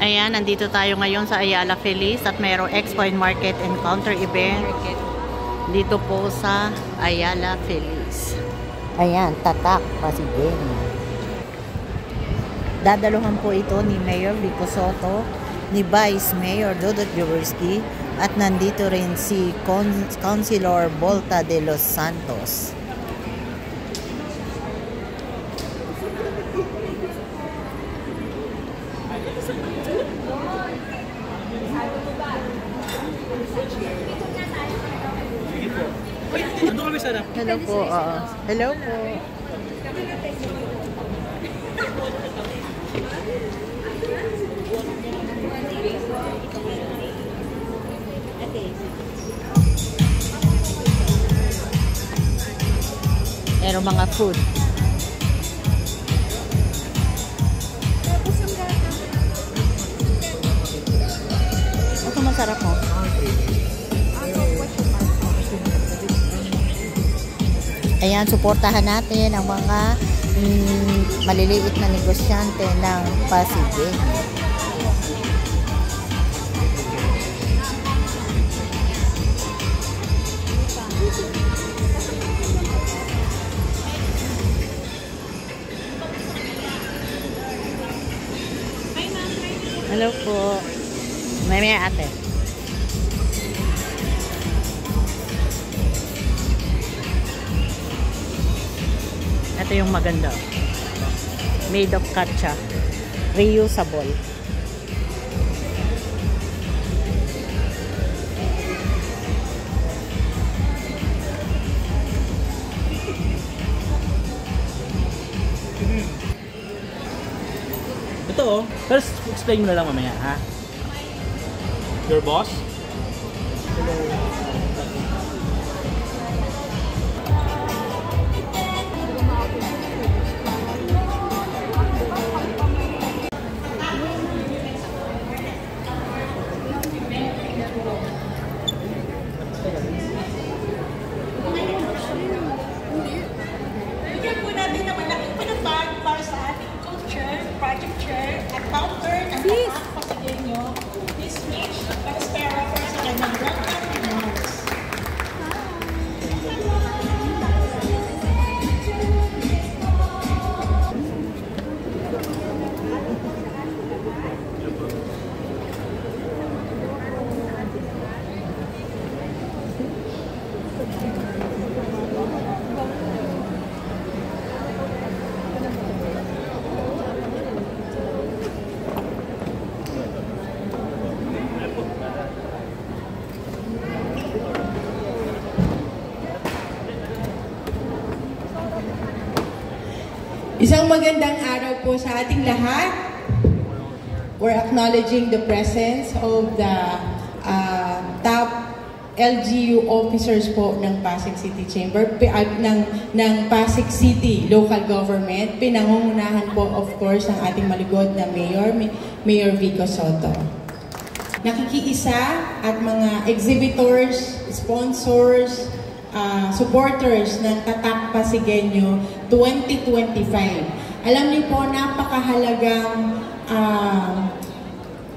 Ayan, nandito tayo ngayon sa Ayala Feliz at mayroong Expo and Market and Counter event dito po sa Ayala Feliz. Ayan, tatak, Pasigueño. Dadaluhan po ito ni Mayor Vico Sotto, ni Vice Mayor Dodot Jaworski, at nandito rin si Councilor Volta de los Santos. Hello po. Hello po. Meron mga food. Ito masarap mo. Ayan, suportahan natin ang mga maliliit na negosyante ng Pasigueño. Hello po. May ate. Ito yung maganda. Made of katsa. Reusable. Ito pero explain mo na lang mamaya, ha? Your boss? Hello. Isang magandang araw po sa ating lahat. We're acknowledging the presence of the top LGU officers po ng Pasig City Chamber, ng Pasig City Local Government. Pinangungunahan po of course ng ating maligod na Mayor Vico Sotto. Nakikiisa at mga exhibitors, sponsors, supporters ng Tatak Pasigueño 2025. Alam niyo po, napakahalagang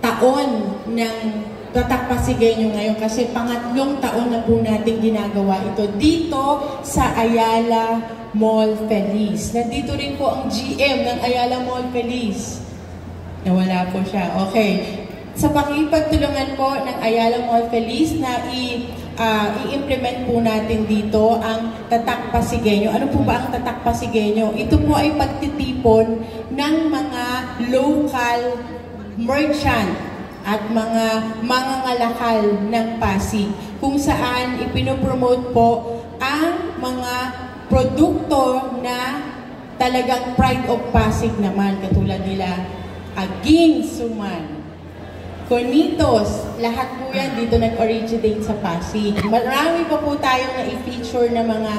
taon ng Tatak Pasigueño ngayon kasi pangatlong taon na po natin ginagawa ito dito sa Ayala Mall Feliz. Nandito rin po ang GM ng Ayala Mall Feliz. Nawala po siya. Okay. Sa pakipagtulungan po ng Ayala Mall Feliz na i-implement po natin dito ang Tatak Pasigueño. Ano po ba ang Tatak Pasigueño? Ito po ay pagtitipon ng mga local merchant at mga mangangalakal ng Pasig kung saan ipinopromote po ang mga produkto na talagang pride of Pasig naman, katulad nila aging suman, Conitos, lahat po yan dito nag-originate sa Pasig. Marami pa po tayong na-feature na mga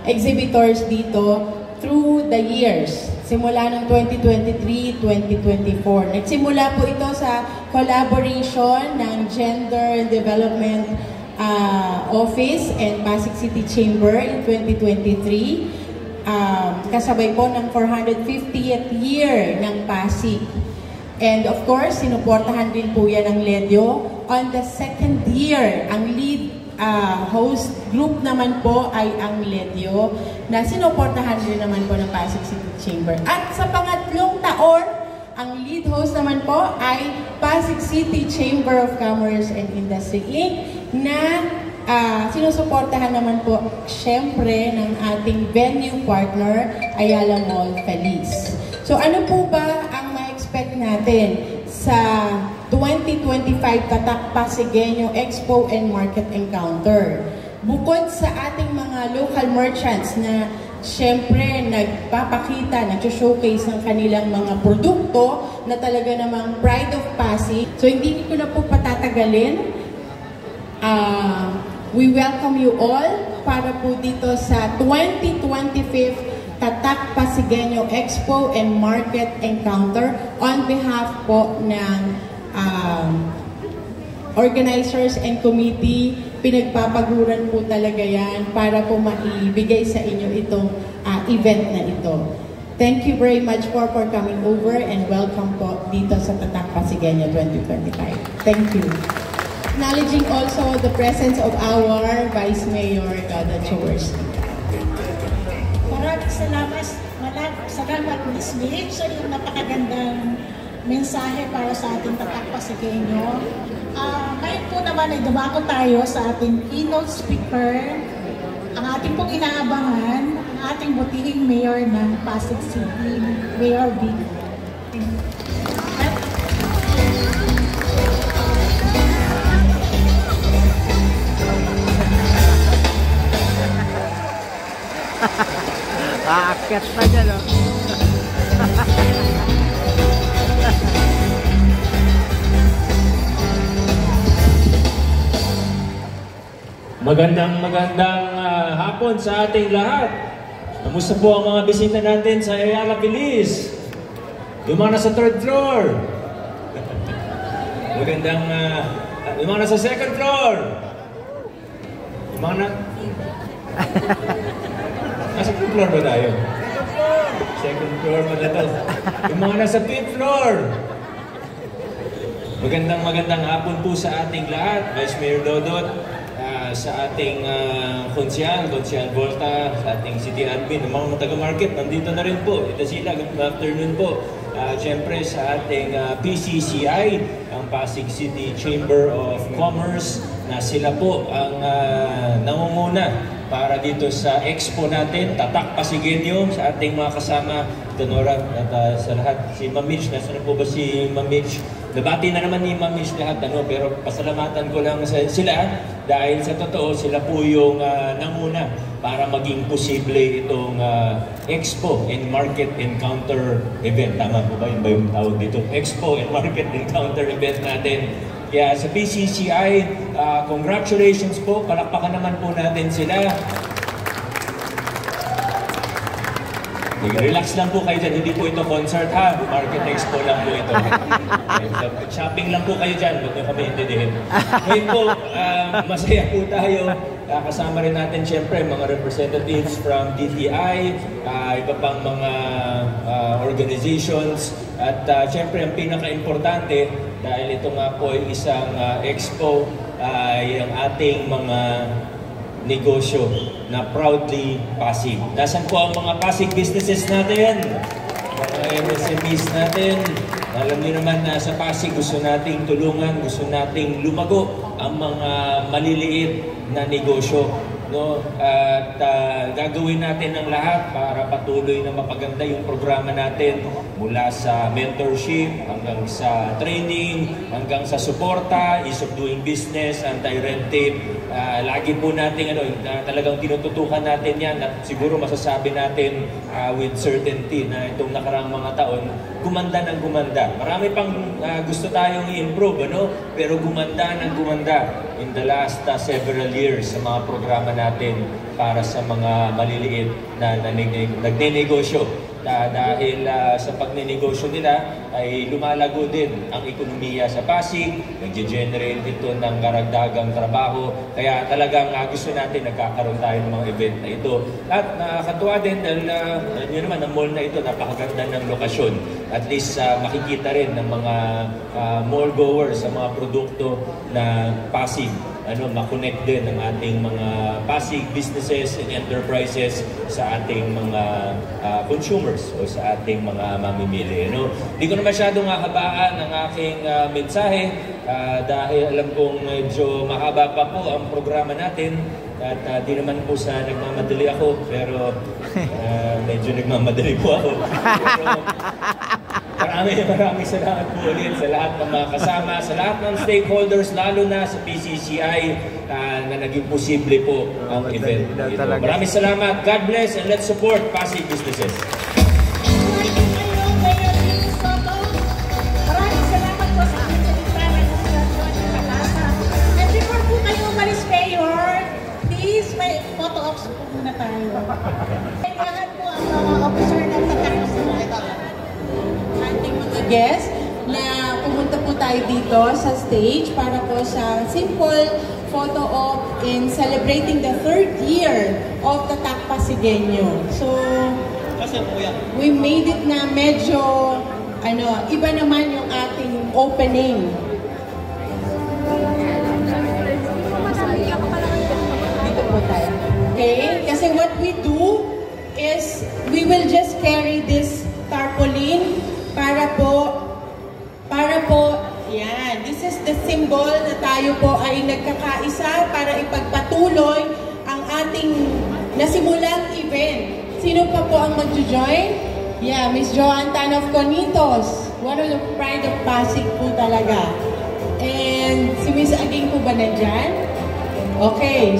exhibitors dito through the years. Simula ng 2023, 2024. Nagsimula po ito sa collaboration ng Gender Development Office and Pasig City Chamber in 2023. Kasabay po ng 450th year ng Pasig. And of course, sinuportahan din po yan ng LEDO. On the second year, ang lead host group naman po ay ang LEDO na sinuportahan din naman po ng Pasig City Chamber. At sa pangatlong taon, ang lead host naman po ay Pasig City Chamber of Commerce and Industry Inc. na sinusuportahan naman po syempre ng ating venue partner, Ayala Mall Feliz. So ano po ba ang ma-expect natin sa 2025 Tatak Pasigueño Expo and Market Encounter? Bukod sa ating mga local merchants na syempre nagpapakita, nag-showcase ng kanilang mga produkto na talaga namang pride of Pasig. So hindi ko na po patatagalin. We welcome you all para po dito sa 2025 Tatak Pasigueño Expo and Market Encounter on behalf po ng organizers and committee. Pinagpapaguran po talaga yan para po maibigay sa inyo itong event na ito. Thank you very much for coming over and welcome po dito sa Tatak Pasigueño 2025. Thank you. Acknowledging also the presence of our Vice Mayor, Gada Chores. Maraming salamat Ms. Mitch sa iyong napakagandang mensahe para sa ating Tatak Pasigueño. Ngayon po naman ay dumako tayo sa ating keynote speaker, ang ating pong inaabangan, ang ating butihing mayor ng Pasig City, Mayor Vic. Aakyat na dyan, oh. Magandang hapon sa ating lahat. Kamusta po ang mga bisita natin sa Ayala Feliz? Yung mga nasa third floor. Yung mga nasa second floor. Yung mga nasa second floor ba tayo? Second floor ba na to? Yung mga nasa fifth floor. Magandang hapon po sa ating lahat. Vice Mayor Dodot, sa ating konsyal Volta, sa ating city admin, ng mga taga-market, nandito na rin po. Ito sila, good afternoon po. Siyempre sa ating PCCI, ang Pasig City Chamber of Commerce, na sila po ang nangunguna para dito sa expo natin, Tatak Pasigueño, sa ating mga kasama, Donora, at sa lahat. Si Ma'am Mitch, nasa na po ba si Ma'am Mitch? Nabati na naman ni Ma'am Mitch lahat, pero pasalamatan ko lang sila dahil sa totoo, sila po yung nanguna para maging posible itong Expo and Market Encounter event. Tama po ba? Yun ba yung tawag dito? Expo and Market Encounter event natin. Kaya sa PCCI, congratulations po. Palakpakan naman po natin sila. Relax lang po kayo dyan. Hindi po ito concert ha. Market Expo lang po ito. Shopping lang po kayo dyan. Huwag nyo kami intindihin. Ngayon po, masaya po tayo. Kasama rin natin siyempre mga representatives from DTI, iba pang mga organizations. At siyempre ang pinaka-importante, dahil ito nga po ay isang expo, ang ating mga negosyo na proudly Pasig. Nasaan po ang mga Pasig businesses natin? Mga MSMEs natin. Alam niyo naman na sa Pasig gusto nating tulungan, gusto nating lumago ang mga maliliit na negosyo. No? At gagawin natin ang lahat para patuloy na mapaganda yung programa natin mula sa mentorship hanggang sa training, hanggang sa suporta, ease of doing business, anti-red tape. Lagi po natin talagang tinututukan natin yan at siguro masasabi natin with certainty na itong nakaraang mga taon gumanda ng gumanda. Marami pang gusto tayong i-improve, pero gumanda ng gumanda in the last several years sa mga programa natin para sa mga maliliit na nagnenegosyo. dahil sa pagninegosyo nila ay lumalago din ang ekonomiya sa Pasig, nag-generate ito ng karagdagang trabaho. Kaya talagang gusto natin nagkakaroon tayo ng mga event na ito. At nakakatuwa din dahil yun naman, ang mall na ito, napakaganda ng lokasyon. At least makikita rin ng mga mall goers sa mga produkto na Pasig. Makonect din ang ating mga Pasig businesses and enterprises sa ating mga consumers o sa ating mga mamimili. Hindi ko na masyadong habaan ang aking mensahe dahil alam kong medyo mahaba pa po ang programa natin at di naman po sa nagmamadali ako pero medyo nagmamadali po ako. Pero maraming salamat po ulit sa lahat ng mga kasama, sa lahat ng stakeholders, lalo na sa PCCI na naging posible po ang event ito. Maraming salamat. God bless and let's support Pasig businesses. Maraming salamat po sa ating sekretary ng Sitwasyon ng Kalasa. And before po kayo umalis, Mayor, please may photo ops po muna tayo. Kailangan po ang mga officer ng Tatak ating mga guests na pumunta po tayo dito sa stage para po sa simple photo op in celebrating the 3rd year of Tatak Pasigueño. So, we made it na medyo iba naman yung ating opening. Dito po tayo. Okay? Kasi what we do is we will just carry this tarpaulin para po, yan. This is the symbol na tayo po ay nagkakaisa para ipagpatuloy ang ating nasimulang event. Sino pa po ang mag-join? Yeah, Miss Joanne Tan of Conitos. One of the pride of Pasig po talaga. And si Miss Aging po ba nandyan? Okay.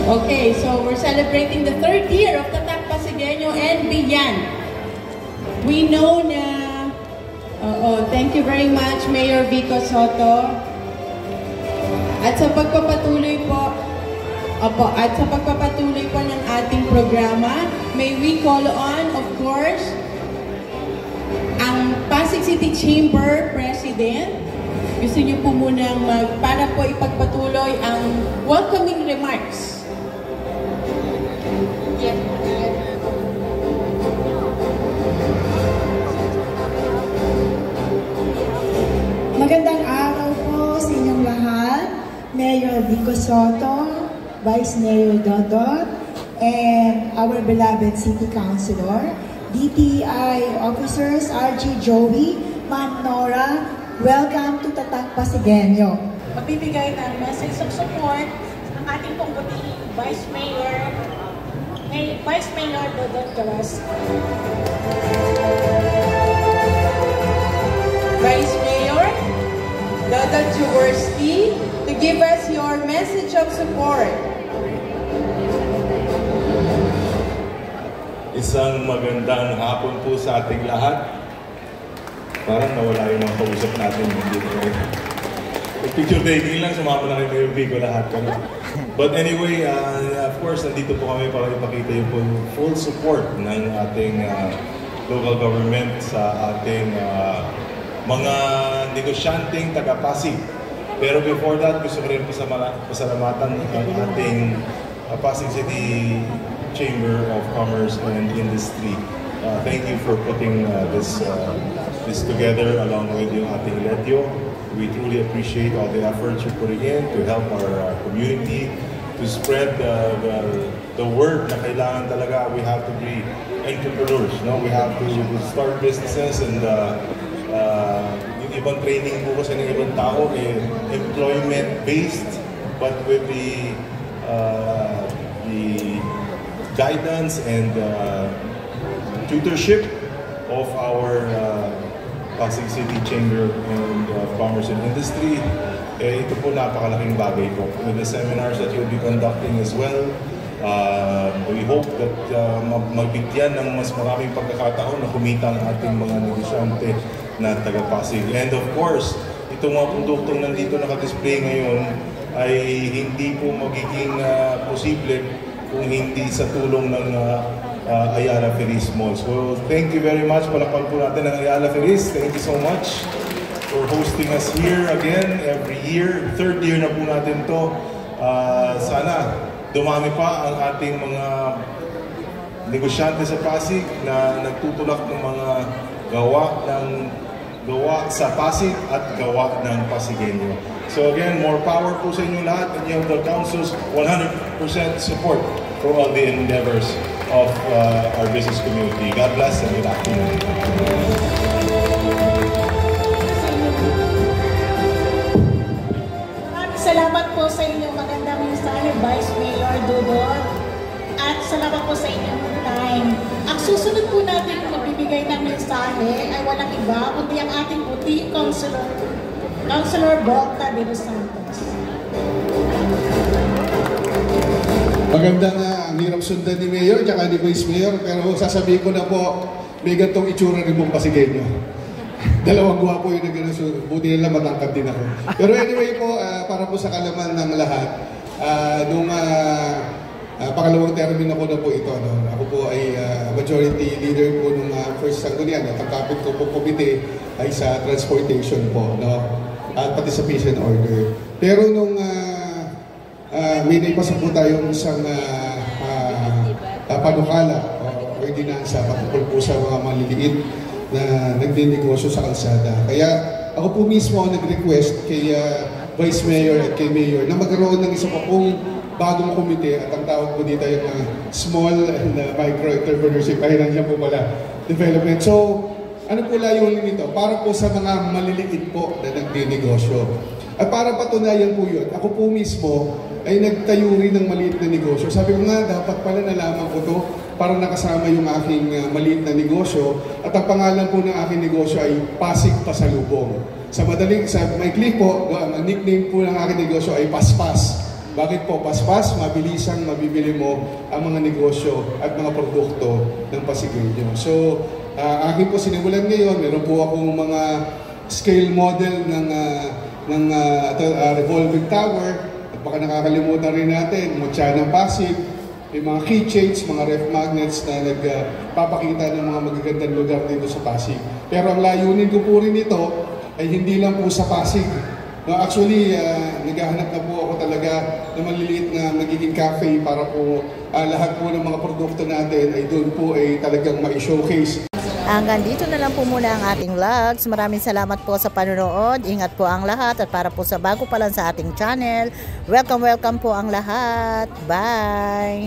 Okay, so we're celebrating the 3rd year of Tatak Pasigueño and beyond. We know na, thank you very much, Mayor Vico Soto. At sa pagpapatuloy po, ng ating programa, may we call on, of course, ang Pasig City Chamber President. Gusto niyo po munang para po ipagpatuloy ang welcoming remarks. Magandang araw po sa inyong lahat, Mayor Vico Soto, Vice Mayor Dodot, and our beloved City Councilor, DTI officers, RG Joey, Ma'am Nora, welcome to Tatak Pasigueño. Magbibigay ng message of support ng ating pong butihing Vice Mayor Dodot Galas. Vice Mayor Dodot Jaworski, to give us your message of support. Isang magandang hapon po sa ating lahat. Parang nawala yung mga kausap natin. Picture taking lang, sumama na kayo Vico lahat. But anyway, of course, nandito po kami para ipakita yung full support ng ating local government sa ating mga negosyanteng taga-Pasig. Pero before that, gusto ko rin pasalamatan ang ating Pasig City Chamber of Commerce and Industry. Thank you for putting this together along with yung ating LEDIO. We truly appreciate all the efforts you're putting in to help our community, to spread the word na kailangan talaga. We have to be entrepreneurs. No? We have to start businesses and yung ibang training po kasi ng ibang tao employment-based, but with the guidance and tutorship of our Pasig City Chamber and Commerce and Industry. Ito po napakalaking bagay po. With the seminars that you'll be conducting as well, we hope that magbigyan ng mas maraming pagkakataon na kumita ang ating mga negosyante na taga-Pasig. And of course, itong mga produktong nandito naka-display ngayon ay hindi po magiging posible kung hindi sa tulong ng Ayala Feliz Mall. So thank you very much. Palakpan po natin ang Ayala Feliz. Thank you so much for hosting us here again every year. Third year na po natin to. Sana dumami pa ang ating mga negosyante sa Pasig na nagtutulak ng mga gawa sa Pasig at gawa ng Pasigueño. So again, more power po sa inyo lahat, and you have the Council's 100% support for all the endeavors of our business community. God bless and good afternoon. Maraming salamat po sa inyong magandang mensahe, Vice Mayor Dudon. At salamat po sa inyong time. Ang susunod po natin magbibigay ng mensahe ay walang iba, kundi ang ating puting Councilor Volta de los Santos. Magandang ang hirap sundan ni Mayor at ni Vice Mayor, pero sasabihin ko na po, may gantong itsura rin mong Pasigueño. Dalawang gwapo yung nagano'n, buti nila matangkad din ako. Pero anyway po, para po sa kalaman ng lahat, nung pangalawang termino ko na po ito, no? Ako po ay majority leader po nung first sanggunian, at ang kapit ko po komite ay sa transportation po, no? At pati sa peace and order. Pero nung may naipasa po tayong isang panukala o ordinansa patungkol po sa mga maliliit na nagdinegosyo sa kalsada. Kaya ako po mismo nag-request kay Vice Mayor at kay Mayor na magkaroon ng isa pa pong bagong komite, at ang tawag po dito yung small and micro entrepreneurship, ay nandiyan po pala, development. So, ano po layunin nito? Para po sa mga maliliit po na nagdinegosyo. At para patunayan po yun, ako po mismo ay nagtayo rin ng maliit na negosyo. Sabi ko nga, dapat pala nalaman ko to para nakasama yung aking maliit na negosyo. At ang pangalan po ng aking negosyo ay Pasig Pasalubong. Sa maikli po, ang nickname po ng aking negosyo ay Paspas. Bakit po Paspas? Mabilisang mabibili mo ang mga negosyo at mga produkto ng Pasigueño. So, akin po sinimulan ngayon, meron po akong mga scale model ng revolving tower. At baka nakakalimutan rin natin, mutya ng Pasig, may mga keychains, mga ref magnets na nagpapakita ng mga magagandang lugar dito sa Pasig. Pero ang layunin ko po rin ito ay hindi lang po sa Pasig. No, actually, naghahanap na po ako talaga ng maliliit na magiging cafe para po lahat po ng mga produkto natin ay doon po ay talagang ma-showcase. Hanggang dito na lang po muna ang ating vlogs. Maraming salamat po sa panonood. Ingat po ang lahat, at para po sa bago pa lang sa ating channel, welcome po ang lahat. Bye!